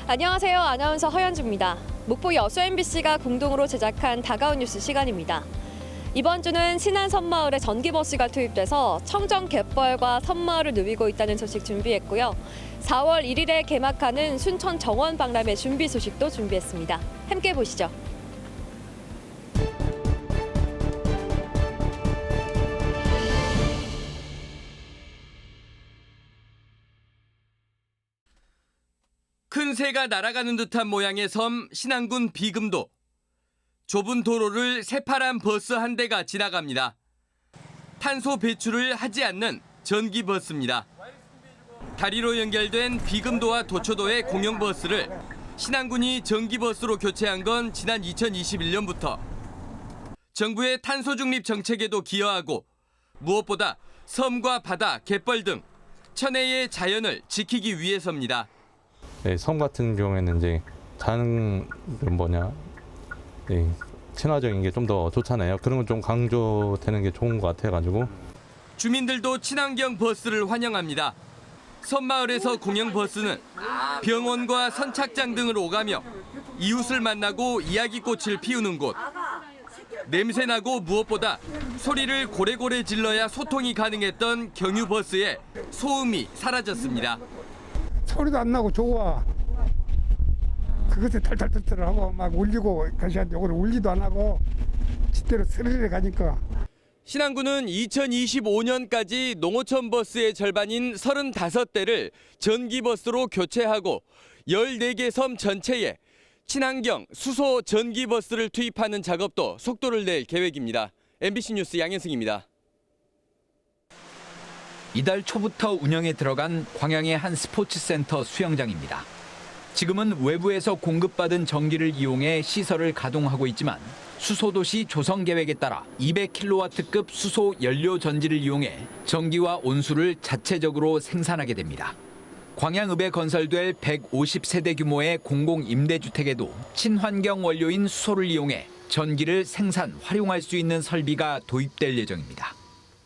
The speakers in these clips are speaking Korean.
안녕하세요. 아나운서 허연주입니다. 목포 여수 MBC가 공동으로 제작한 다가온 뉴스 시간입니다. 이번 주는 신안 섬마을에 전기버스가 투입돼서 청정 갯벌과 섬마을을 누비고 있다는 소식 준비했고요. 4월 1일에 개막하는 순천 정원 박람회 준비 소식도 준비했습니다. 함께 보시죠. 큰 새가 날아가는 듯한 모양의 섬 신안군 비금도. 좁은 도로를 새파란 버스 한 대가 지나갑니다. 탄소 배출을 하지 않는 전기버스입니다. 다리로 연결된 비금도와 도초도의 공영버스를 신안군이 전기버스로 교체한 건 지난 2021년부터. 정부의 탄소 중립 정책에도 기여하고 무엇보다 섬과 바다, 갯벌 등 천혜의 자연을 지키기 위해서입니다. 네, 섬 같은 경우에는 이제 자연 친화적인 게 좀 더 좋잖아요. 그런 건 좀 강조되는 게 좋은 것 같아가지고. 주민들도 친환경 버스를 환영합니다. 섬마을에서 공영 버스는 병원과 선착장 등을 오가며 이웃을 만나고 이야기꽃을 피우는 곳. 냄새나고 무엇보다 소리를 고래고래 질러야 소통이 가능했던 경유버스에 소음이 사라졌습니다. 소리도 안 나고 좋아. 그것에 탈탈탈탈하고 막 울리고 가시한테 오늘 울리도 안 하고 집대로 스르르 가니까. 신안군은 2025년까지 농어촌 버스의 절반인 35대를 전기버스로 교체하고 14개 섬 전체에 친환경 수소 전기버스를 투입하는 작업도 속도를 낼 계획입니다. MBC 뉴스 양현승입니다. 이달 초부터 운영에 들어간 광양의 한 스포츠센터 수영장입니다. 지금은 외부에서 공급받은 전기를 이용해 시설을 가동하고 있지만 수소도시 조성 계획에 따라 200kW급 수소 연료 전지를 이용해 전기와 온수를 자체적으로 생산하게 됩니다. 광양읍에 건설될 150세대 규모의 공공임대주택에도 친환경 원료인 수소를 이용해 전기를 생산, 활용할 수 있는 설비가 도입될 예정입니다.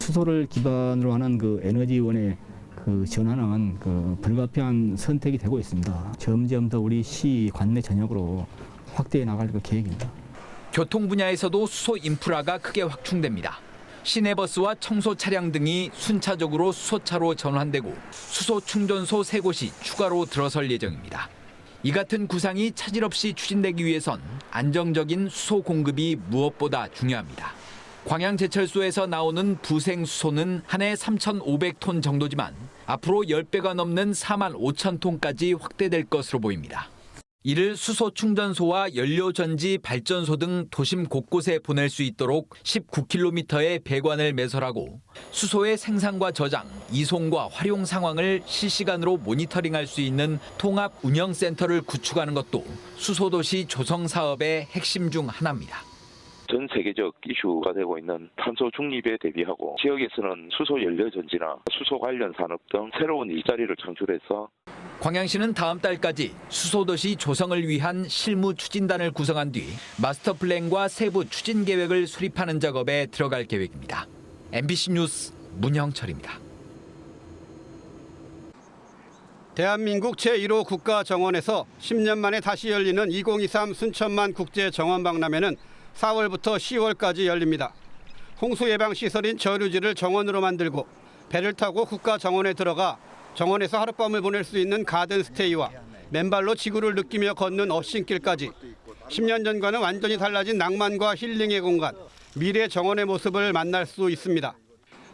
수소를 기반으로 하는 그 에너지원의 그 전환은 그 불가피한 선택이 되고 있습니다. 점점 더 우리 시 관내 전역으로 확대해 나갈 계획입니다. 교통 분야에서도 수소 인프라가 크게 확충됩니다. 시내버스와 청소 차량 등이 순차적으로 수소차로 전환되고 수소 충전소 3곳이 추가로 들어설 예정입니다. 이 같은 구상이 차질 없이 추진되기 위해선 안정적인 수소 공급이 무엇보다 중요합니다. 광양제철소에서 나오는 부생 수소는 한 해 3,500톤 정도지만 앞으로 10배가 넘는 4만 5천 톤까지 확대될 것으로 보입니다. 이를 수소 충전소와 연료전지 발전소 등 도심 곳곳에 보낼 수 있도록 19km의 배관을 매설하고 수소의 생산과 저장, 이송과 활용 상황을 실시간으로 모니터링할 수 있는 통합 운영센터를 구축하는 것도 수소도시 조성 사업의 핵심 중 하나입니다. 전 세계적 이슈가 되고 있는 탄소 중립에 대비하고 지역에서는 수소 연료 전지나 수소 관련 산업 등 새로운 일자리를 창출해서 광양시는 다음 달까지 수소도시 조성을 위한 실무 추진단을 구성한 뒤 마스터 플랜과 세부 추진 계획을 수립하는 작업에 들어갈 계획입니다. MBC 뉴스 문형철입니다. 대한민국 제1호 국가정원에서 10년 만에 다시 열리는 2023 순천만 국제정원박람회는 4월부터 10월까지 열립니다. 홍수 예방 시설인 저류지를 정원으로 만들고 배를 타고 국가정원에 들어가 정원에서 하룻밤을 보낼 수 있는 가든스테이와 맨발로 지구를 느끼며 걷는 어싱길까지 10년 전과는 완전히 달라진 낭만과 힐링의 공간, 미래 정원의 모습을 만날 수 있습니다.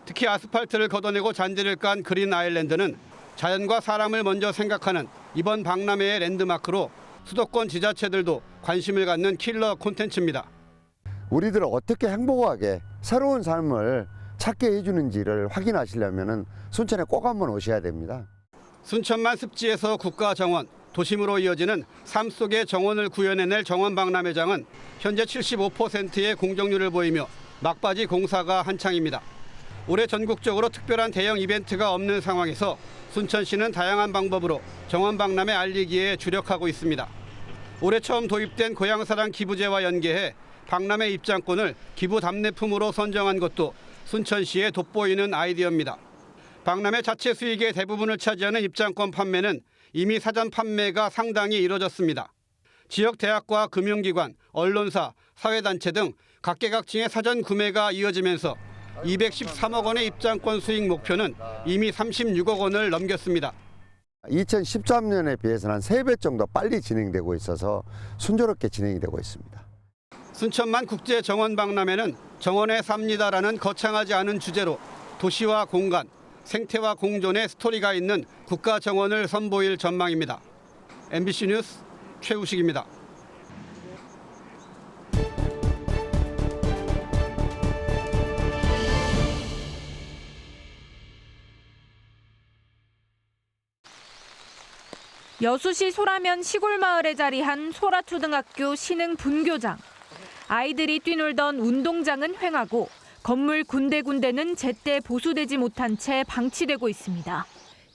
특히 아스팔트를 걷어내고 잔디를 깐 그린 아일랜드는 자연과 사람을 먼저 생각하는 이번 박람회의 랜드마크로 수도권 지자체들도 관심을 갖는 킬러 콘텐츠입니다. 우리들을 어떻게 행복하게 새로운 삶을 찾게 해주는지를 확인하시려면 순천에 꼭 한번 오셔야 됩니다. 순천만 습지에서 국가정원, 도심으로 이어지는 삶 속의 정원을 구현해낼 정원박람회장은 현재 75%의 공정률을 보이며 막바지 공사가 한창입니다. 올해 전국적으로 특별한 대형 이벤트가 없는 상황에서 순천시는 다양한 방법으로 정원박람회 알리기에 주력하고 있습니다. 올해 처음 도입된 고향사랑 기부제와 연계해 박람회 입장권을 기부 답례품으로 선정한 것도 순천시에 돋보이는 아이디어입니다. 박람회 자체 수익의 대부분을 차지하는 입장권 판매는 이미 사전 판매가 상당히 이뤄졌습니다. 지역 대학과 금융기관, 언론사, 사회단체 등 각계각층의 사전 구매가 이어지면서 213억 원의 입장권 수익 목표는 이미 36억 원을 넘겼습니다. 2013년에 비해서는 한 3배 정도 빨리 진행되고 있어서 순조롭게 진행이 되고 있습니다. 순천만 국제 정원 박람회는 정원에 삽니다라는 거창하지 않은 주제로 도시와 공간, 생태와 공존의 스토리가 있는 국가 정원을 선보일 전망입니다. MBC 뉴스 최우식입니다. 여수시 소라면 시골마을에 자리한 소라초등학교 신흥 분교장. 아이들이 뛰놀던 운동장은 횡하고 건물 군데군데는 제때 보수되지 못한 채 방치되고 있습니다.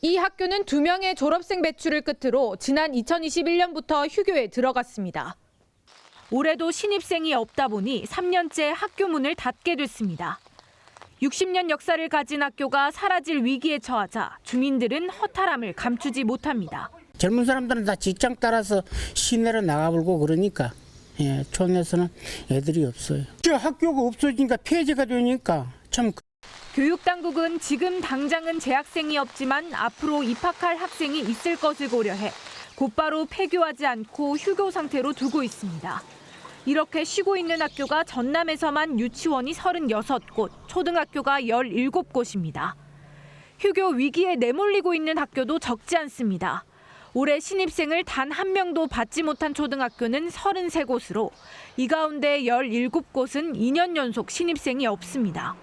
이 학교는 2명의 졸업생 배출을 끝으로 지난 2021년부터 휴교에 들어갔습니다. 올해도 신입생이 없다 보니 3년째 학교 문을 닫게 됐습니다. 60년 역사를 가진 학교가 사라질 위기에 처하자 주민들은 허탈함을 감추지 못합니다. 젊은 사람들은 다 직장 따라서 시내로 나가버리고 그러니까 촌에서는 애들이 없어요. 저 학교가 없어지니까 폐지가 되니까 참. 교육당국은 지금 당장은 재학생이 없지만 앞으로 입학할 학생이 있을 것을 고려해 곧바로 폐교하지 않고 휴교 상태로 두고 있습니다. 이렇게 쉬고 있는 학교가 전남에서만 유치원이 36곳, 초등학교가 17곳입니다. 휴교 위기에 내몰리고 있는 학교도 적지 않습니다. 올해 신입생을 단 한 명도 받지 못한 초등학교는 33곳으로 이 가운데 17곳은 2년 연속 신입생이 없습니다.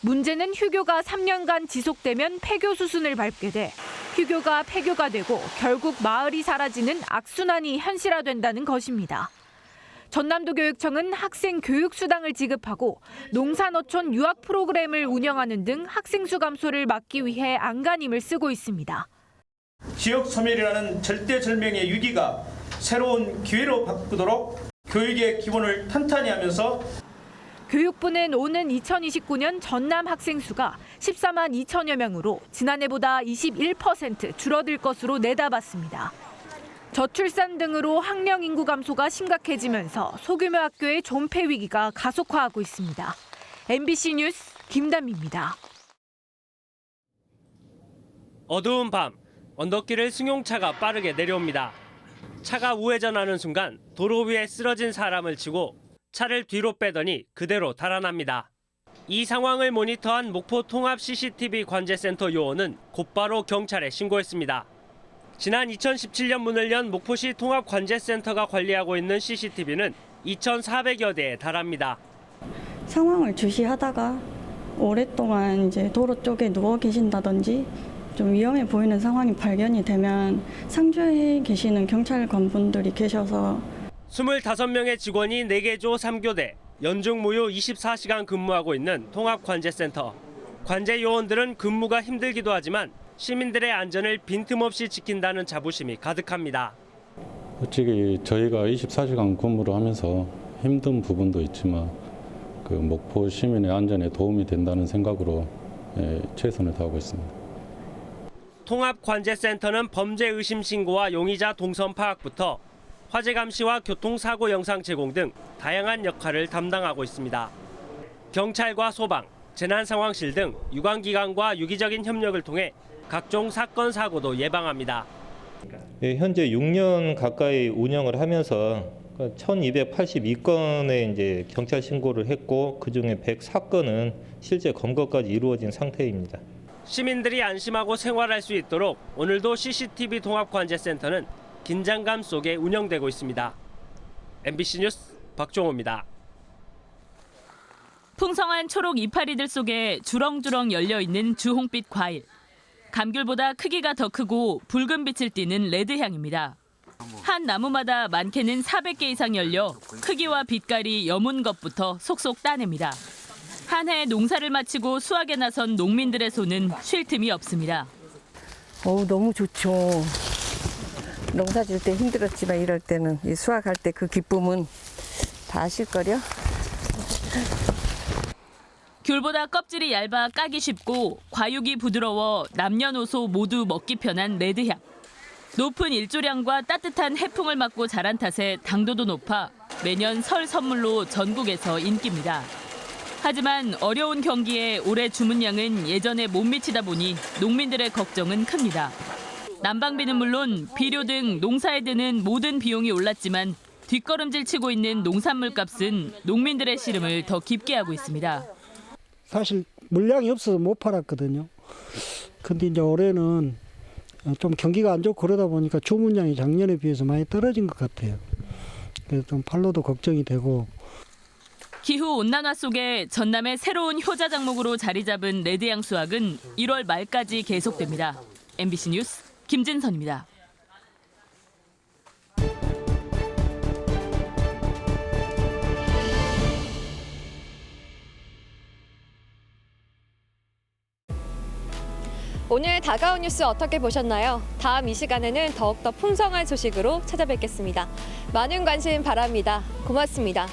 문제는 휴교가 3년간 지속되면 폐교 수순을 밟게 돼 휴교가 폐교가 되고 결국 마을이 사라지는 악순환이 현실화된다는 것입니다. 전남도 교육청은 학생 교육 수당을 지급하고 농사어촌 유학 프로그램을 운영하는 등 학생 수 감소를 막기 위해 안간힘을 쓰고 있습니다. 지역 소멸이라는 절대절명의 위기가 새로운 기회로 바꾸도록 교육의 기본을 탄탄히 하면서 교육부는 오는 2029년 전남 학생 수가 14만 2천여 명으로 지난해보다 21% 줄어들 것으로 내다봤습니다. 저출산 등으로 학령 인구 감소가 심각해지면서 소규모 학교의 존폐 위기가 가속화하고 있습니다. MBC 뉴스 김담미입니다. 어두운 밤, 언덕길을 승용차가 빠르게 내려옵니다. 차가 우회전하는 순간 도로 위에 쓰러진 사람을 치고 차를 뒤로 빼더니 그대로 달아납니다. 이 상황을 모니터한 목포 통합 CCTV 관제센터 요원은 곧바로 경찰에 신고했습니다. 지난 2017년 문을 연 목포시 통합 관제센터가 관리하고 있는 CCTV는 2,400여 대에 달합니다. 상황을 주시하다가 오랫동안 이제 도로 쪽에 누워 계신다든지 좀 위험해 보이는 상황이 발견이 되면 상주에 계시는 경찰관분들이 계셔서 25명의 직원이 4개 조 3교대, 연중 무휴 24시간 근무하고 있는 통합관제센터. 관제 요원들은 근무가 힘들기도 하지만 시민들의 안전을 빈틈없이 지킨다는 자부심이 가득합니다. 솔직히 저희가 24시간 근무를 하면서 힘든 부분도 있지만 그 목포 시민의 안전에 도움이 된다는 생각으로 최선을 다하고 있습니다. 통합관제센터는 범죄 의심 신고와 용의자 동선 파악부터 화재 감시와 교통사고 영상 제공 등 다양한 역할을 담당하고 있습니다. 경찰과 소방, 재난상황실 등 유관기관과 유기적인 협력을 통해 각종 사건, 사고도 예방합니다. 현재 6년 가까이 운영을 하면서 1,282건의 이제 경찰 신고를 했고 그중에 104건은 실제 검거까지 이루어진 상태입니다. 시민들이 안심하고 생활할 수 있도록 오늘도 CCTV 통합관제센터는 긴장감 속에 운영되고 있습니다. MBC 뉴스 박종호입니다. 풍성한 초록 이파리들 속에 주렁주렁 열려있는 주홍빛 과일. 감귤보다 크기가 더 크고 붉은 빛을 띠는 레드향입니다. 한 나무마다 많게는 400개 이상 열려 크기와 빛깔이 여문 것부터 속속 따냅니다. 한 해 농사를 마치고 수확에 나선 농민들의 손은 쉴 틈이 없습니다. 너무 좋죠. 농사 질 때 힘들었지만 이럴 때는 이 수확할 때 그 기쁨은 다 아실걸요? 귤보다 껍질이 얇아 까기 쉽고 과육이 부드러워 남녀노소 모두 먹기 편한 레드향. 높은 일조량과 따뜻한 해풍을 맞고 자란 탓에 당도도 높아 매년 설 선물로 전국에서 인기입니다. 하지만 어려운 경기에 올해 주문량은 예전에 못 미치다 보니 농민들의 걱정은 큽니다. 난방비는 물론 비료 등 농사에 드는 모든 비용이 올랐지만 뒷걸음질 치고 있는 농산물 값은 농민들의 시름을 더 깊게 하고 있습니다. 사실 물량이 없어서 못 팔았거든요. 근데 이제 올해는 좀 경기가 안 좋고 그러다 보니까 주문량이 작년에 비해서 많이 떨어진 것 같아요. 그래서 좀 팔로도 걱정이 되고. 기후 온난화 속에 전남의 새로운 효자 작목으로 자리 잡은 레드향 수확은 1월 말까지 계속됩니다. MBC 뉴스 김진선입니다. 오늘 다가온 뉴스 어떻게 보셨나요? 다음 이 시간에는 더욱더 풍성한 소식으로 찾아뵙겠습니다. 많은 관심 바랍니다. 고맙습니다.